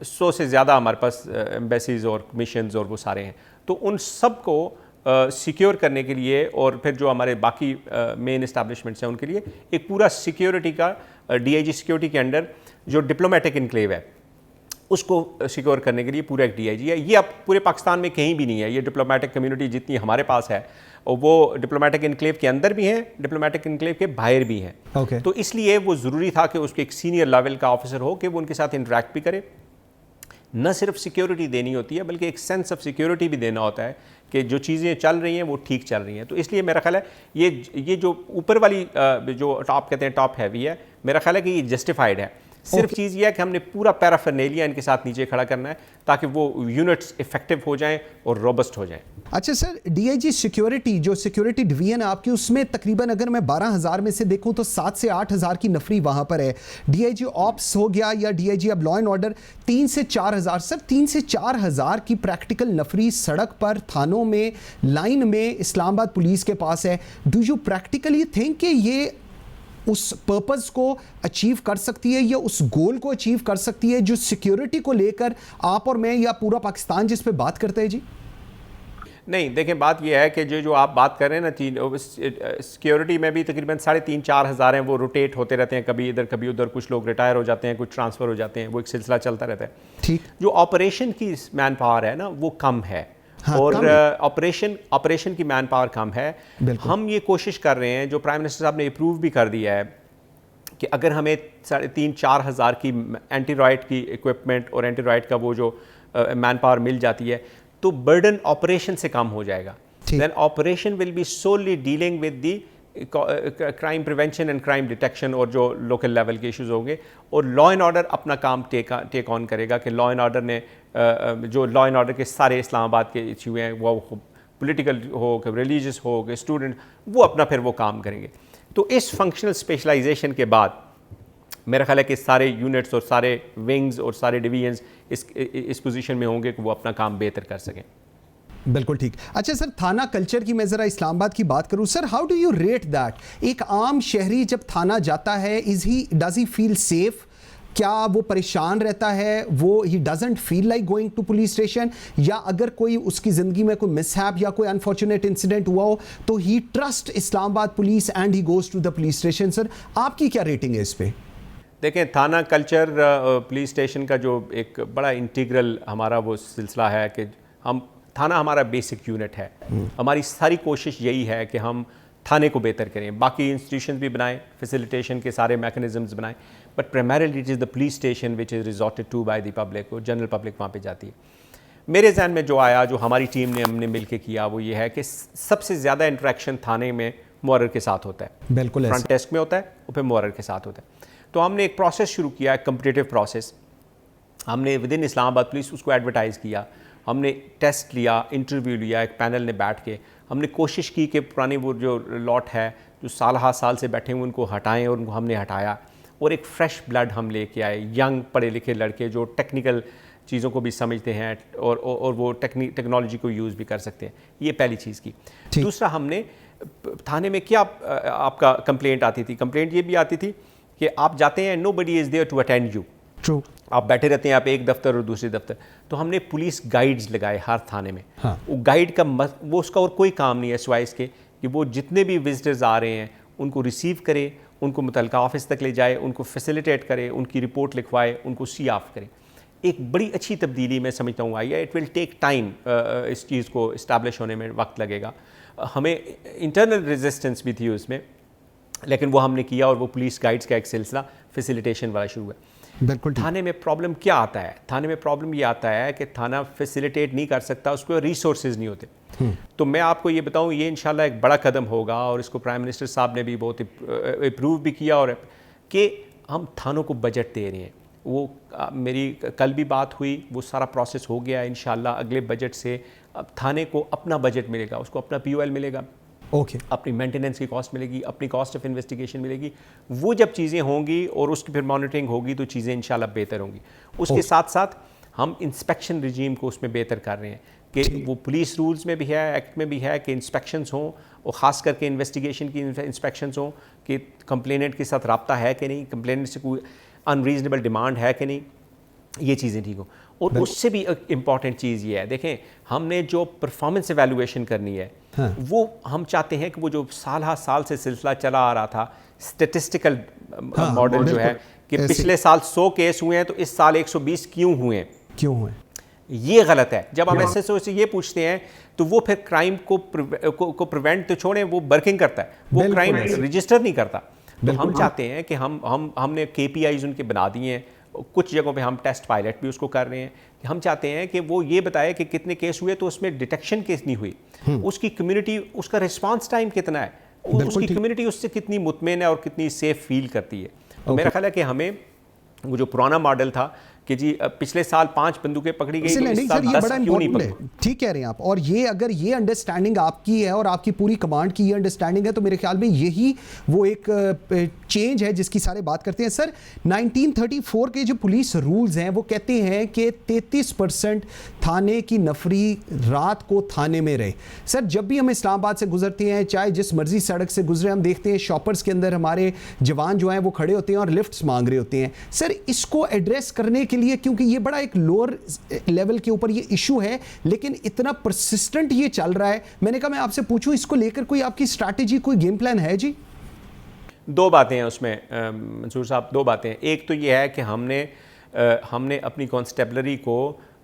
Speaker 2: 100 से ज़्यादा हमारे पास एम्बेसीज और मिशंस और वो सारे हैं। तो उन सब को सिक्योर करने के लिए और फिर जो हमारे बाकी मेन इस्टेब्लिशमेंट्स हैं उनके लिए एक पूरा सिक्योरिटी का DIG सिक्योरिटी के अंडर जो डिप्लोमेटिक इनक्लेव है उसको सिक्योर करने के लिए पूरा एक DIG है। ये अब पूरे पाकिस्तान में कहीं भी नहीं है। ये डिप्लोमेटिक कम्युनिटी जितनी हमारे पास है और वो डिप्लोमेटिक इनक्लेव के अंदर भी हैं, डिप्लोमेटिक इनक्लेव के बाहर भी हैं। तो इसलिए वो ज़रूरी था कि उसके एक सीनियर लेवल का ऑफिसर हो कि वो उनके साथ इंटरेक्ट भी करे, न सिर्फ सिक्योरिटी देनी होती है बल्कि एक सेंस ऑफ सिक्योरिटी भी देना होता है कि जो चीज़ें चल रही हैं वो ठीक चल रही हैं। तो इसलिए मेरा ख्याल है ये जो ऊपर वाली जो टॉप कहते हैं टॉप हैवी है, मेरा ख्याल है कि ये जस्टिफाइड है। सिर्फ चीज़ ये है कि हमने पूरा पैराफर्नेलिया इनके साथ नीचे खड़ा करना है ताकि वो यूनिट्स इफेक्टिव हो जाएं और रोबस्ट हो जाएं।
Speaker 1: अच्छा सर, डीआईजी सिक्योरिटी जो सिक्योरिटी डिवीजन है आपकी, उसमें तकरीबन अगर मैं 12,000 में से देखूं तो 7 से 8,000 की नफरी वहां पर है। डीआईजी ऑप्स हो गया या डीआईजी अब लॉ एंड ऑर्डर 3 से 4,000। सर 3 से 4,000 की प्रैक्टिकल नफरी सड़क पर, थानों में, लाइन में इस्लामाबाद पुलिस के पास है। डू यू प्रैक्टिकली थिंक कि ये उस पर्पस को अचीव कर सकती है या उस गोल को अचीव कर सकती है जो सिक्योरिटी को लेकर आप और मैं या पूरा पाकिस्तान जिस पे बात करते हैं? जी
Speaker 2: नहीं, देखें बात यह है कि जो आप बात कर रहे हैं ना, सिक्योरिटी में भी तकरीबन 3,500-4 हज़ार हैं, वो रोटेट होते रहते हैं, कभी इधर कभी उधर, कुछ लोग रिटायर हो जाते हैं, कुछ ट्रांसफ़र हो जाते हैं, वो एक सिलसिला चलता रहता है।
Speaker 1: ठीक।
Speaker 2: जो ऑपरेशन की मैन पावर है ना वो कम है। हाँ, और ऑपरेशन की मैन पावर कम है। हम ये कोशिश कर रहे हैं, जो प्राइम मिनिस्टर साहब ने अप्रूव भी कर दिया है, कि अगर हमें 3,500-4 हज़ार की एंटी राइट की इक्विपमेंट और एंटी राइट का वो जो मैन पावर मिल जाती है तो बर्डन ऑपरेशन से कम हो जाएगा। Then operation will be solely dealing with the crime prevention and crime detection और जो लोकल लेवल के इश्यूज होंगे, और लॉ एंड ऑर्डर अपना काम टेक ऑन करेगा कि लॉ एंड ऑर्डर ने जो लॉ एंड ऑर्डर के सारे इस्लामाबाद के इशू हैं, वो पॉलिटिकल हो कि रिलीजियस हो कि स्टूडेंट, वो अपना फिर वो काम करेंगे। तो इस फंक्शनल स्पेशलाइजेशन के बाद मेरा ख्याल है कि सारे यूनिट्स और सारे विंग्स और सारे डिवीजन्स इस पोजीशन में होंगे कि वो अपना काम बेहतर कर सकें।
Speaker 1: बिल्कुल ठीक। अच्छा सर, थाना कल्चर की मैं ज़रा इस्लामाबाद की बात करूं sir, how do you rate that? एक आम शहरी जब थाना जाता है, डज ही फील सेफ? क्या वो परेशान रहता है? वो he doesn't feel like going to police station? या अगर कोई उसकी ज़िंदगी में कोई मिसहैप या कोई अनफॉर्चुनेट इंसिडेंट हुआ हो तो he trust Islamabad police and he goes to the police station? Sir आपकी क्या रेटिंग है इस पर?
Speaker 2: देखें, थाना कल्चर पुलिस स्टेशन का जो एक बड़ा इंटीग्रल हमारा वो सिलसिला है कि थाना हमारा बेसिक यूनिट है। हमारी सारी कोशिश यही है कि हम थाने को बेहतर करें, बाकी इंस्टीट्यूशंस भी बनाएं, फैसिलिटेशन के सारे मैकेनिज्म्स बनाएं, but primarily it is the police station which is resorted to by the public, और जनरल पब्लिक वहाँ पे जाती है। मेरे जहन में जो आया, जो हमारी टीम ने हमने मिल के किया, वो ये है कि सबसे ज़्यादा इंटरेक्शन थाने में मुअर्रिर के साथ होता है।
Speaker 1: बिल्कुल,
Speaker 2: फ्रंट डेस्क में होता है और फिर मुअर्रिर के साथ होता है। तो हमने एक प्रोसेस शुरू किया, एक कम्पिटिटिव प्रोसेस। हमने विद इन इस्लामाबाद पुलिस उसको एडवर्टाइज़ किया, हमने टेस्ट लिया, इंटरव्यू लिया, एक पैनल ने बैठ के हमने कोशिश की कि पुरानी वो जो लॉट है जो साल से बैठे हुए उनको हटाएं, और उनको हमने हटाया और एक फ्रेश ब्लड हम लेके आए, यंग पढ़े लिखे लड़के जो टेक्निकल चीज़ों को भी समझते हैं और वो टेक्नोलॉजी को यूज़ भी कर सकते हैं। ये पहली चीज़ की। दूसरा, हमने थाने में क्या आपका कंप्लेंट आती थी, कंप्लेंट ये भी आती थी कि आप जाते हैं, nobody is there to attend you.
Speaker 1: True.
Speaker 2: आप बैठे रहते हैं, आप एक दफ्तर और दूसरे दफ्तर। तो हमने पुलिस गाइड्स लगाए हर थाने में।
Speaker 1: हाँ।
Speaker 2: वो गाइड का वो उसका और कोई काम नहीं है सिवाय इसके कि वो जितने भी विजिटर्स आ रहे हैं उनको रिसीव करे, उनको मुतल्लिका ऑफिस तक ले जाए, उनको फैसिलिटेट करे, उनकी रिपोर्ट लिखवाए, उनको सी ऑफ करे। एक बड़ी अच्छी तब्दीली मैं समझता हूँ आई है। इट विल टेक टाइम, इस चीज़ को इस्टेब्लिश होने में वक्त लगेगा। हमें इंटरनल रेजिस्टेंस भी थी उसमें, लेकिन वो हमने किया और वो पुलिस गाइड्स का एक सिलसिला फैसिलिटेशन वाला शुरू हुआ।
Speaker 1: बिल्कुल।
Speaker 2: थाने में प्रॉब्लम क्या आता है? थाने में प्रॉब्लम ये आता है कि थाना फैसिलिटेट नहीं कर सकता, उसको रिसोर्सेज नहीं होते। तो मैं आपको ये बताऊं, ये इंशाल्लाह एक बड़ा कदम होगा और इसको प्राइम मिनिस्टर साहब ने भी बहुत अप्रूव भी किया, और कि हम थानों को बजट दे रहे हैं। वो मेरी कल भी बात हुई, वो सारा प्रोसेस हो गया। इंशाल्लाह अगले बजट से अब थाने को अपना बजट मिलेगा, उसको अपना POL मिलेगा, अपनी मेंटेनेंस की कॉस्ट मिलेगी, अपनी कॉस्ट ऑफ इन्वेस्टिगेशन मिलेगी। वो जब चीज़ें होंगी और उसकी फिर मॉनिटरिंग होगी तो चीज़ें इंशाल्लाह बेहतर होंगी। उसके साथ साथ हम इंस्पेक्शन रिजीम को उसमें बेहतर कर रहे हैं कि वो पुलिस रूल्स में भी है, एक्ट में भी है कि इंस्पेक्शंस हों, और ख़ास करके इन्वेस्टिगेशन की इंस्पेक्शंस हों कि कंप्लेनेंट के साथ रब्ता है कि नहीं, कंप्लेनेंट से कोई अनरीजनेबल डिमांड है कि नहीं, ये चीज़ें ठीक हो। और उससे भी एक इम्पॉर्टेंट चीज़ ये है, देखें हमने जो परफॉर्मेंस एवेलुएशन करनी है, हाँ। वो हम चाहते हैं कि वो जो साल से सिलसिला चला आ रहा था, स्टेटिस्टिकल मॉडल जो है कि पिछले साल 100 केस हुए हैं तो इस साल 120 क्यों हुए, ये गलत है। जब हम SSO से ये पूछते हैं तो वो फिर क्राइम को प्रिवेंट तो छोड़ें, वो वर्किंग करता है, वो क्राइम रजिस्टर नहीं करता। तो हम चाहते हैं कि हमने KPIs उनके बना दिए हैं, कुछ जगहों पे हम टेस्ट पायलट भी उसको कर रहे हैं कि हम चाहते हैं कि वो ये बताए कि कितने केस हुए तो उसमें डिटेक्शन केस नहीं हुई, उसकी कम्युनिटी, उसका रिस्पांस टाइम कितना है, उसकी कम्युनिटी उससे कितनी मुतमईन है और कितनी सेफ फील करती है। तो मेरा ख्याल है कि हमें वो जो पुराना मॉडल था कि जी पिछले साल 5 बंदूकें पकड़ी गई तो इस साल 10 क्यों नहीं पकड़ी।
Speaker 1: ठीक कह रहे हैं आप, और ये अगर ये अंडरस्टैंडिंग आपकी है और आपकी पूरी कमांड की ये अंडरस्टैंडिंग है तो मेरे ख्याल में यही वो एक चेंज है जिसकी सारे बात करते हैं। सर 1934 के जो पुलिस रूल्स हैं वो कहते हैं कि 33% थाने की नफरी रात को थाने में रहे। सर जब भी हम इस्लामाबाद से गुजरते हैं, चाहे जिस मर्जी सड़क से गुजरे, हम देखते हैं शॉपर्स के अंदर हमारे जवान जो हैं वो खड़े होते हैं और लिफ्ट्स मांग रहे होते हैं। सर इसको एड्रेस करने के लिए, क्योंकि ये बड़ा एक लोअर लेवल के ऊपर ये इशू है लेकिन इतना परसिस्टेंट ये चल रहा है, मैंने कहा मैं आपसे पूछूं इसको लेकर कोई आपकी स्ट्रैटेजी, कोई गेम प्लान है जी?
Speaker 2: दो बातें हैं उसमें मंसूर साहब, दो बातें। एक तो ये है कि हमने अपनी कॉन्स्टेबलरी को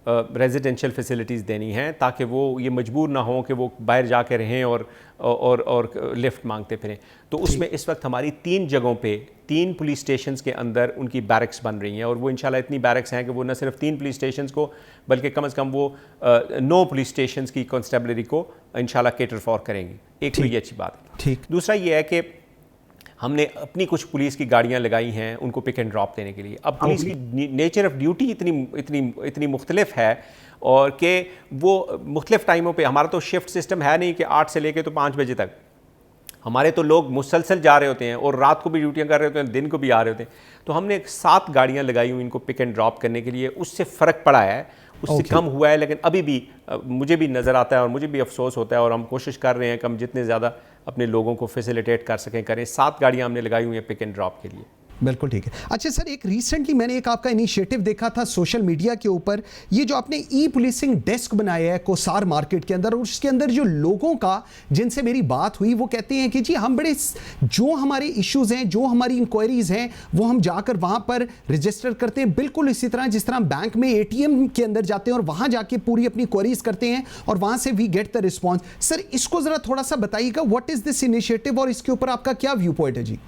Speaker 2: रेजिडेंशियल फैसिलिटीज़ देनी हैं ताकि वो ये मजबूर ना हो कि वो बाहर जाके रहें और लिफ्ट मांगते फिरें। तो उसमें इस वक्त हमारी 3 जगहों पे 3 पुलिस स्टेशंस के अंदर उनकी बैरक्स बन रही हैं और वो इंशाल्लाह इतनी बैरक्स हैं कि वो न सिर्फ 3 पुलिस स्टेशंस को बल्कि कम से कम वो 9 पुलिस स्टेशंस की कॉन्स्टेबलरी को इंशाल्लाह केटर फॉर करेंगी। एक तो ये अच्छी बात है।
Speaker 1: ठीक।
Speaker 2: दूसरा ये है कि हमने अपनी कुछ पुलिस की गाड़ियां लगाई हैं उनको पिक एंड ड्रॉप देने के लिए। अब पुलिस की नेचर ऑफ ड्यूटी इतनी मुख्तलिफ है और कि वो मुख्तलिफ टाइमों पे, हमारा तो शिफ्ट सिस्टम है नहीं कि 8 से लेके तो 5 बजे तक, हमारे तो लोग मुसलसल जा रहे होते हैं और रात को भी ड्यूटियां कर रहे होते हैं, दिन को भी आ रहे होते हैं। तो हमने 7 गाड़ियां लगाई हुई इनको पिक एंड ड्रॉप करने के लिए। उससे फ़र्क पड़ा है, उससे कम हुआ है, लेकिन अभी भी मुझे भी नज़र आता है और मुझे भी अफसोस होता है और हम कोशिश कर रहे हैं कि हम जितने ज़्यादा अपने लोगों को फैसिलिटेट कर सकें करें। 7 गाड़ियां हमने लगाई हुई हैं पिक एंड ड्रॉप के लिए।
Speaker 1: बिल्कुल ठीक है। अच्छा सर, एक रिसेंटली मैंने एक आपका इनिशिएटिव देखा था सोशल मीडिया के ऊपर, ये जो आपने ई पुलिसिंग डेस्क बनाया है कोसार मार्केट के अंदर, और उसके अंदर जो लोगों का जिनसे मेरी बात हुई वो कहते हैं कि जी हम बड़े, जो हमारे इश्यूज हैं, जो हमारी इंक्वायरीज हैं वो हम जाकर वहां पर रजिस्टर करते हैं, बिल्कुल इसी तरह जिस तरह बैंक में एटीएम के अंदर जाते हैं और वहां जाके पूरी अपनी क्वेरीज करते हैं और वहां से we get the response. Sir इसको जरा थोड़ा सा बताइएगा, व्हाट इज दिस इनिशिएटिव और इसके ऊपर आपका क्या व्यू पॉइंट है जी?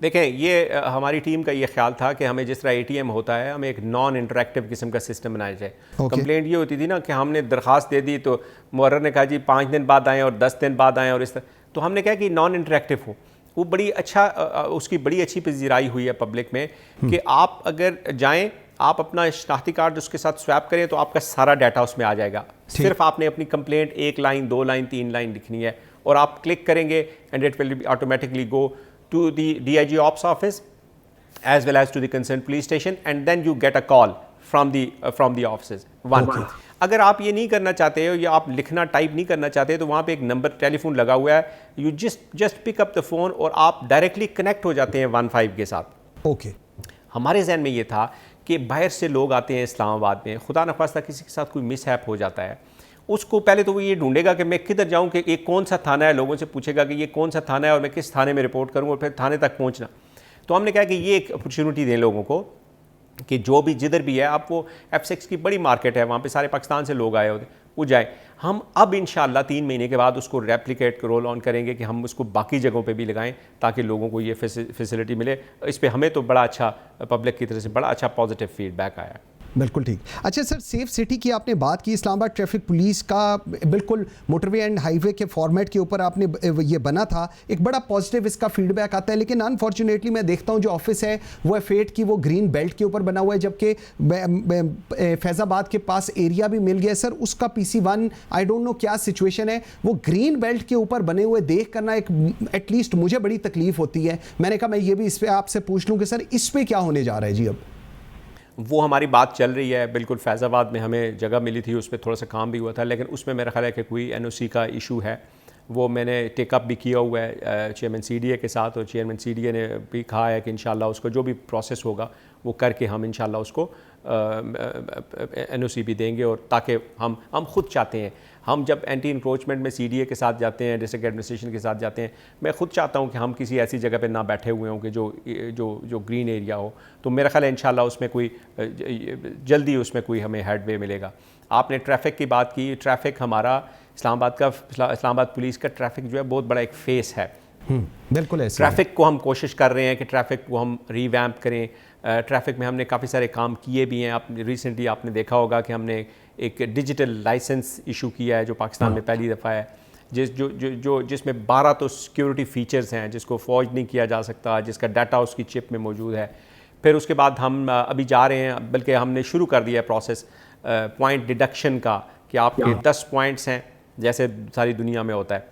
Speaker 2: देखें, ये हमारी टीम का ये ख्याल था कि हमें जिस तरह एटीएम होता है, हमें एक नॉन इंटरेक्टिव किस्म का सिस्टम बनाया जाए। कंप्लेंट ये होती थी ना कि हमने दरख्वास्त दे दी तो मुअर्रर ने कहा जी 5 दिन बाद आएँ और 10 दिन बाद आएँ और इस तरह, तो हमने कहा कि नॉन इंटरेक्टिव हो। वो बड़ी अच्छा, उसकी बड़ी अच्छी पजीराई हुई है पब्लिक में कि आप अगर जाएँ, आप अपना शनाख्ती कार्ड उसके साथ स्वैप करें तो आपका सारा डाटा उसमें आ जाएगा। सिर्फ आपने अपनी कंप्लेंट 1 लाइन, 2 लाइन, 3 लाइन लिखनी है और आप क्लिक करेंगे and it will automatically go to the DIG Ops office as well as to the concerned police station and then you get a call from the offices. One. अगर आप ये नहीं करना चाहते हो या आप लिखना टाइप नहीं करना चाहते तो वहाँ पे एक नंबर टेलीफोन लगा हुआ है, you just pick up the phone और आप डायरेक्टली कनेक्ट हो जाते हैं 15 के साथ।
Speaker 1: ओके।
Speaker 2: हमारे जहन में ये था कि बाहर से लोग आते हैं इस्लामाबाद में, खुदा न खास्ता किसी के साथ कोई मिसहैप हो जाता है, उसको पहले तो वो ये ढूंढेगा कि मैं किधर जाऊं, कि ये कौन सा थाना है, लोगों से पूछेगा कि ये कौन सा थाना है और मैं किस थाने में रिपोर्ट करूं और फिर थाने तक पहुंचना। तो हमने कहा कि ये एक अपॉर्चुनिटी दें लोगों को कि जो भी जिधर भी है, आप वो F6 की बड़ी मार्केट है, वहाँ पे सारे पाकिस्तान से लोग आए होते, वो जाए। हम अब इंशाल्लाह 3 महीने के बाद उसको रेप्लिकेट रोल ऑन करेंगे कि हम उसको बाकी जगहों पे भी लगाएं ताकि लोगों को ये फैसिलिटी मिले। इस पर हमें तो बड़ा अच्छा पब्लिक की तरफ से बड़ा अच्छा पॉजिटिव फीडबैक आया।
Speaker 1: बिल्कुल ठीक। अच्छा सर, सेफ सिटी की आपने बात की, इस्लामाबाद ट्रैफिक पुलिस का बिल्कुल मोटरवे एंड हाईवे के फॉर्मेट के ऊपर आपने ये बना था, एक बड़ा पॉजिटिव इसका फीडबैक आता है, लेकिन अनफॉर्चुनेटली मैं देखता हूँ जो ऑफिस है वो F8 की वो ग्रीन बेल्ट के ऊपर बना हुआ है, जबकि फैज़ाबाद के पास एरिया भी मिल गया सर उसका PC1, आई डोंट नो क्या सिचुएशन है। वो ग्रीन बेल्ट के ऊपर बने हुए देख करना एक एटलीस्ट मुझे बड़ी तकलीफ होती है। मैंने कहा मैं ये भी इस पर आपसे पूछ लूँ कि सर इस पर क्या होने जा रहा है जी? अब
Speaker 2: वो हमारी बात चल रही है, बिल्कुल फैज़ाबाद में हमें जगह मिली थी, उस पर थोड़ा सा काम भी हुआ था, लेकिन उसमें मेरा ख्याल है कि कोई NOC का इशू है, वो मैंने टेकअप भी किया हुआ है चेयरमैन CDA के साथ, और चेयरमैन CDA ने भी कहा है कि इंशाल्लाह उसको जो भी प्रोसेस होगा वो करके हम इंशाल्लाह उसको NOC भी देंगे। और ताकि हम खुद चाहते हैं, हम जब एंटी इंक्रोचमेंट में CDA के साथ जाते हैं, डिस्ट्रिक्ट एडमिनिस्ट्रेशन के साथ जाते हैं, मैं खुद चाहता हूं कि हम किसी ऐसी जगह पे ना बैठे हुए हों कि जो ग्रीन एरिया हो। तो मेरा ख्याल है इंशाल्लाह उसमें कोई जल्दी उसमें कोई हमें हेडवे मिलेगा। आपने ट्रैफिक की बात की, ट्रैफिक हमारा इस्लामाबाद पुलिस का ट्रैफिक जो है बहुत बड़ा एक फेस है।
Speaker 1: बिल्कुल है।
Speaker 2: ट्रैफिक को हम कोशिश कर रहे हैं कि ट्रैफिक को हम रीवैम्प करें, ट्रैफिक में हमने काफ़ी सारे काम किए भी हैं। आप रिसेंटली आपने देखा होगा कि हमने एक डिजिटल लाइसेंस इशू किया है जो पाकिस्तान में पहली दफ़ा है, जिसमें 12 तो सिक्योरिटी फ़ीचर्स हैं जिसको फॉर्ज नहीं किया जा सकता, जिसका डाटा उसकी चिप में मौजूद है। फिर उसके बाद हम अभी जा रहे हैं, बल्कि हमने शुरू कर दिया है प्रोसेस पॉइंट डिडक्शन का, कि आपके 10 पॉइंट्स हैं जैसे सारी दुनिया में होता है,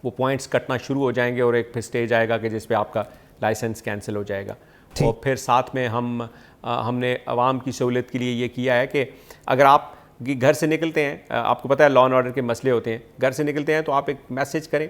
Speaker 2: वो पॉइंट्स कटना शुरू हो जाएंगे और एक फिर स्टेज आएगा कि जिस पे आपका लाइसेंस कैंसिल हो जाएगा। और फिर साथ में हमने आवाम की सहूलियत के लिए ये किया है कि अगर आप घर से निकलते हैं, आपको पता है लॉ एंड ऑर्डर के मसले होते हैं, घर से निकलते हैं तो आप एक मैसेज करें,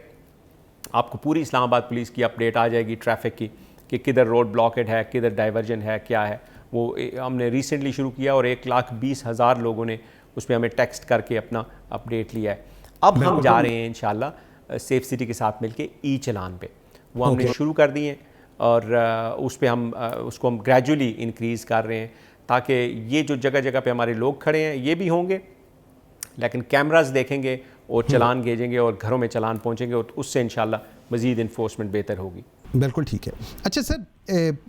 Speaker 2: आपको पूरी इस्लामाबाद पुलिस की अपडेट आ जाएगी ट्रैफिक की, कि किधर रोड ब्लॉकेड है, किधर डाइवर्जन है, क्या है। वो हमने रिसेंटली शुरू किया और 1,20,000 लोगों ने उसमें हमें टेक्स्ट करके अपना अपडेट लिया है। अब हम जा रहे हैं इंशाल्लाह सेफ सिटी के साथ मिलके ई चलान पे, वो हमने शुरू कर दिए हैं और उस पर उसको हम ग्रेजुअली इंक्रीज़ कर रहे हैं, ताकि ये जो जगह जगह पे हमारे लोग खड़े हैं ये भी होंगे, लेकिन कैमरास देखेंगे और चलान भेजेंगे और घरों में चलान पहुंचेंगे, और उससे इंशाल्लाह मज़ीद इन्फोर्समेंट बेहतर होगी।
Speaker 1: बिल्कुल ठीक है। अच्छा सर,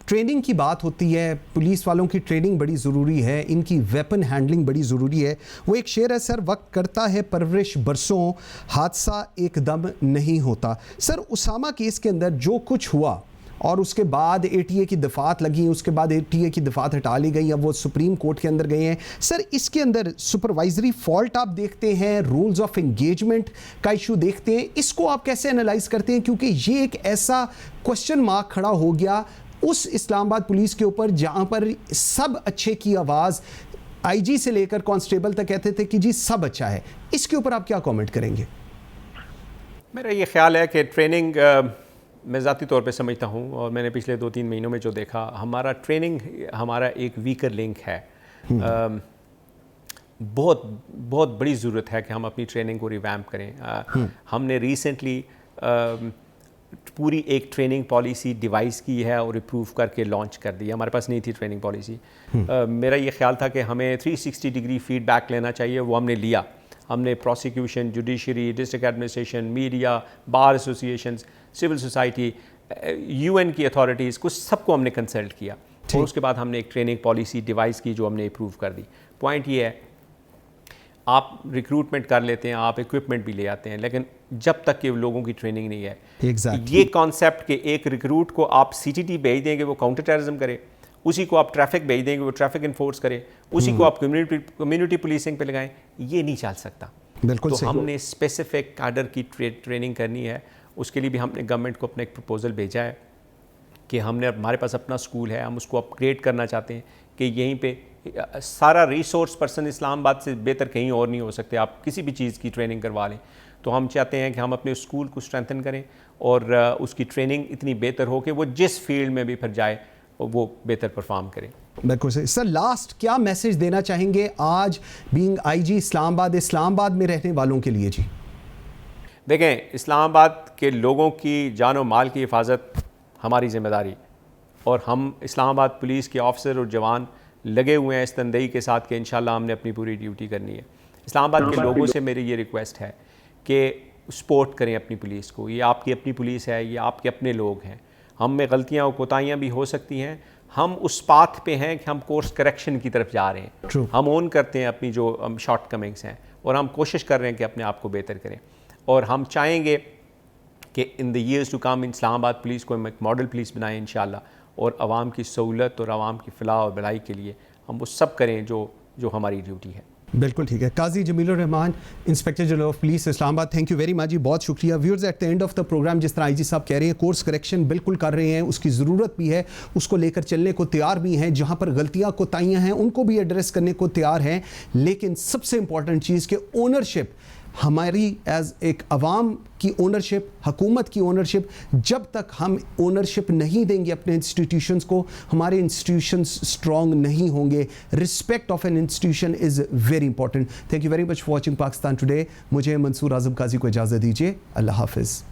Speaker 1: ट्रेनिंग की बात होती है, पुलिस वालों की ट्रेनिंग बड़ी ज़रूरी है, इनकी वेपन हैंडलिंग बड़ी ज़रूरी है। वो एक शेर है सर, वक्त करता है परवरिश बरसों, हादसा एकदम नहीं होता। सर, उसामा केस के अंदर जो कुछ हुआ और उसके बाद एटीए की दफात लगी, उसके बाद एटीए की दफात हटा ली गई, अब वो सुप्रीम कोर्ट के अंदर गए हैं। सर, इसके अंदर सुपरवाइजरी फॉल्ट आप देखते हैं, रूल्स ऑफ एंगेजमेंट का इशू देखते हैं, इसको आप कैसे एनालाइज करते हैं? क्योंकि ये एक ऐसा क्वेश्चन मार्क खड़ा हो गया उस इस्लामाबाद पुलिस के ऊपर जहां पर सब अच्छे की आवाज़ आईजी से लेकर कांस्टेबल तक कहते थे कि जी सब अच्छा है। इसके ऊपर आप क्या कमेंट करेंगे?
Speaker 2: मेरा ये ख्याल है कि ट्रेनिंग मैं ज़ाती तौर पे समझता हूँ, और मैंने पिछले 2-3 महीनों में जो देखा, हमारा ट्रेनिंग हमारा एक वीकर लिंक है। बहुत बहुत बड़ी ज़रूरत है कि हम अपनी ट्रेनिंग को रिवैम्प करें। हमने रिसेंटली पूरी एक ट्रेनिंग पॉलिसी डिवाइस की है और अप्रूव करके लॉन्च कर दी है। हमारे पास नहीं थी ट्रेनिंग पॉलिसी। मेरा ये ख्याल था कि हमें 360 डिग्री फीडबैक लेना चाहिए, वो हमने लिया। हमने prosecution, judiciary, district administration, media, bar associations, civil society, UN की अथॉरिटीज़ को सबको हमने कंसल्ट किया, और उसके बाद हमने एक ट्रेनिंग पॉलिसी डिवाइस की जो हमने अप्रूव कर दी। पॉइंट ये है, आप रिक्रूटमेंट कर लेते हैं, आप इक्विपमेंट भी ले आते हैं, लेकिन जब तक कि लोगों की ट्रेनिंग नहीं है, ये कॉन्सेप्ट कि एक रिक्रूट को आप सीटीटी भेज देंगे वो काउंटर टेररिज्म करे, उसी को आप ट्रैफिक भेज देंगे वो ट्रैफिक इन्फोर्स करे, उसी को आप कम्युनिटी पुलिसिंग पे लगाएं, ये नहीं चल सकता।
Speaker 1: बिल्कुल।
Speaker 2: तो हमने स्पेसिफिक कैडर की ट्रेनिंग करनी है। उसके लिए भी हमने गवर्नमेंट को अपना एक प्रपोजल भेजा है कि हमारे पास अपना स्कूल है, हम उसको अपग्रेड करना चाहते हैं कि यहीं पे सारा रिसोर्स पर्सन इस्लामाबाद से बेहतर कहीं और नहीं हो सकते, आप किसी भी चीज़ की ट्रेनिंग करवा लें। तो हम चाहते हैं कि हम अपने स्कूल को स्ट्रेंथन करें और उसकी ट्रेनिंग इतनी बेहतर हो कि वो जिस फील्ड में भी फिर जाए वो बेहतर परफॉर्म करें।
Speaker 1: बिल्कुल सही। सर, लास्ट क्या मैसेज देना चाहेंगे आज बीइंग आईजी इस्लामाबाद में रहने वालों के लिए? जी
Speaker 2: देखें, इस्लामाबाद के लोगों की जान और माल की हिफाजत हमारी ज़िम्मेदारी, और हम इस्लामाबाद पुलिस के ऑफिसर और जवान लगे हुए हैं इस तनदेही के साथ कि इंशाल्लाह हमने अपनी पूरी ड्यूटी करनी है। इस्लामाबाद के लोगों से मेरी ये रिक्वेस्ट है कि सपोर्ट करें अपनी पुलिस को। ये आपकी अपनी पुलिस है, ये आपके अपने लोग हैं। हम में गलतियाँ और कोताहियाँ भी हो सकती हैं, हम उस पाथ पे हैं कि हम कोर्स करेक्शन की तरफ जा रहे हैं।
Speaker 1: True.
Speaker 2: हम ओन करते हैं अपनी जो शॉर्ट कमिंग्स हैं, और हम कोशिश कर रहे हैं कि अपने आप को बेहतर करें, और हम चाहेंगे कि in the years to come Islamabad police को हम एक मॉडल पुलिस बनाएं इंशाल्लाह, और आवाम की सहूलत और आवाम की फलाह और भलाई के लिए हम वो सब करें जो हमारी ड्यूटी है।
Speaker 1: बिल्कुल ठीक है। Qazi Jamilur Rehman, inspector general of police Islamabad, thank you very much जी, बहुत शुक्रिया। Viewers, at the end of the programme जिस तरह आईजी साहब कह रहे हैं, कोर्स करेक्शन बिल्कुल कर रहे हैं, उसकी ज़रूरत भी है, उसको लेकर चलने को तैयार भी हैं, जहां पर गलतियां कोताहियां हैं उनको भी एड्रेस करने को तैयार हैं, लेकिन सबसे इंपॉर्टेंट चीज़ कि ओनरशिप हमारी एज एक अवाम की ओनरशिप, हुकूमत की ओनरशिप, जब तक हम ओनरशिप नहीं देंगे अपने इंस्टीट्यूशंस को, हमारे इंस्टीट्यूशंस स्ट्रॉन्ग नहीं होंगे। Respect of an institution is very important. Thank you very much for watching Pakistan today. मुझे मंसूर आजम काजी को इजाज़त दीजिए। अल्लाह हाफिज़।